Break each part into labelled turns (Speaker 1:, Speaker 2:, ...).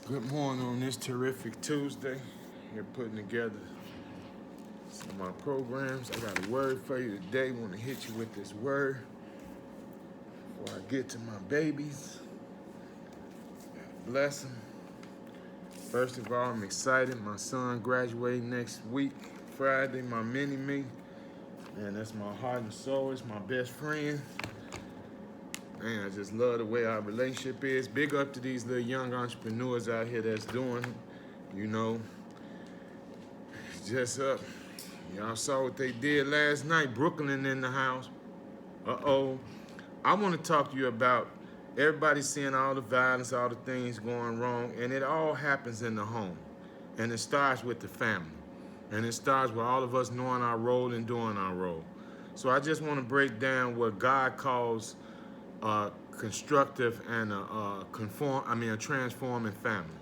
Speaker 1: Good morning on this terrific Tuesday. Here putting together some of my programs. I got a word for you today. Want to hit you with this word before I get to my babies. Bless them. First of all, I'm excited. My son graduating next week, Friday. My mini-me. Man, that's my heart and soul. It's my best friend. Man, I just love the way our relationship is. Big up to these little young entrepreneurs out here that's doing, you know, just up. Y'all saw what they did last night. Brooklyn in the house. Uh-oh. I want to talk to you about everybody seeing all the violence, all the things going wrong, and it all happens in the home. And it starts with the family. And it starts with all of us knowing our role and doing our role. So I just want to break down what God calls constructive and a transforming family.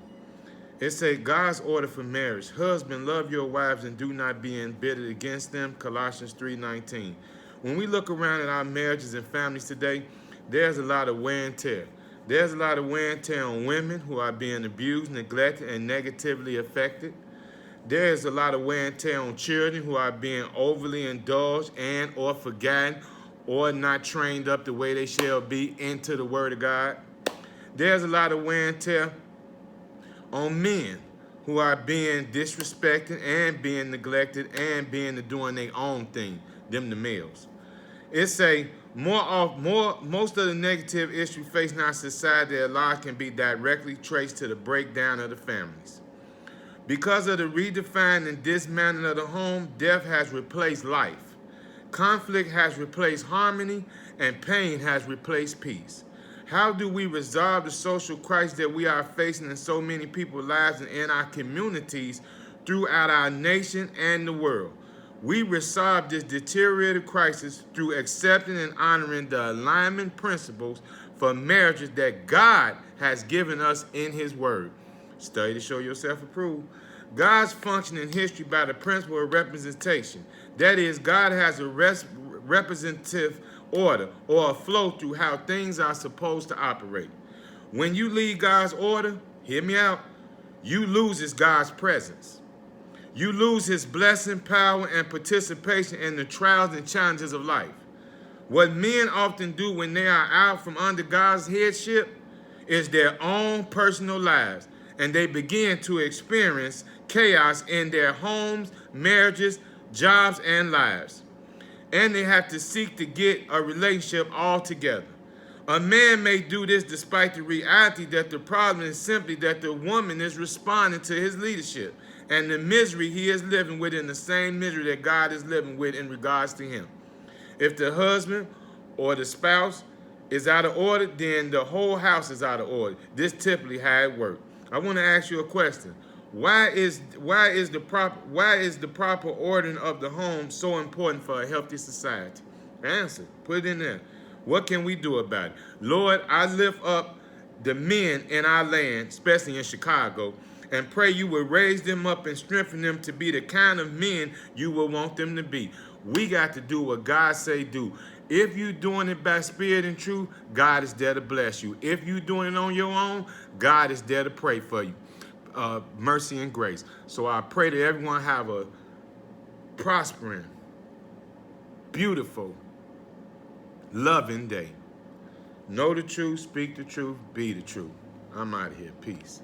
Speaker 1: It says God's order for marriage. Husband, love your wives and do not be embittered against them. Colossians 3:19. When we look around at our marriages and families today, there's a lot of wear and tear. There's a lot of wear and tear on women who are being abused, neglected, and negatively affected. There's a lot of wear and tear on children who are being overly indulged and or forgotten or not trained up the way they shall be into the Word of God. There's a lot of wear and tear on men who are being disrespected and being neglected and being doing their own thing, them the males. It's a most of the negative issues facing our society at large can be directly traced to the breakdown of the families. Because of the redefining and dismantling of the home, death has replaced life. Conflict has replaced harmony, and pain has replaced peace. How do we resolve the social crisis that we are facing in so many people's lives and in our communities throughout our nation and the world? We resolve this deteriorated crisis through accepting and honoring the alignment principles for marriages that God has given us in His Word. Study to show yourself approved. God's function in history by the principle of representation. That is, God has a representative order or a flow through how things are supposed to operate. When you leave God's order, hear me out, you lose God's presence. You lose His blessing, power, and participation in the trials and challenges of life. What men often do when they are out from under God's headship is their own personal lives, and they begin to experience chaos in their homes, marriages, jobs, and lives. And they have to seek to get a relationship altogether. A man may do this despite the reality that the problem is simply that the woman is responding to his leadership and the misery he is living with in the same misery that God is living with in regards to him. If the husband or the spouse is out of order, then the whole house is out of order. This typically how it works. I want to ask you a question. Why is the proper ordering of the home so important for a healthy society? Answer. Put it in there. What can we do about it? Lord, I lift up the men in our land, especially in Chicago, and pray you will raise them up and strengthen them to be the kind of men you will want them to be. We got to do what God say do. If you're doing it by spirit and truth, God is there to bless you. If you're doing it on your own, God is there to pray for you. Mercy and grace. So I pray that everyone have a prospering, beautiful, loving day. Know the truth, speak the truth, be the truth. I'm out of here. Peace.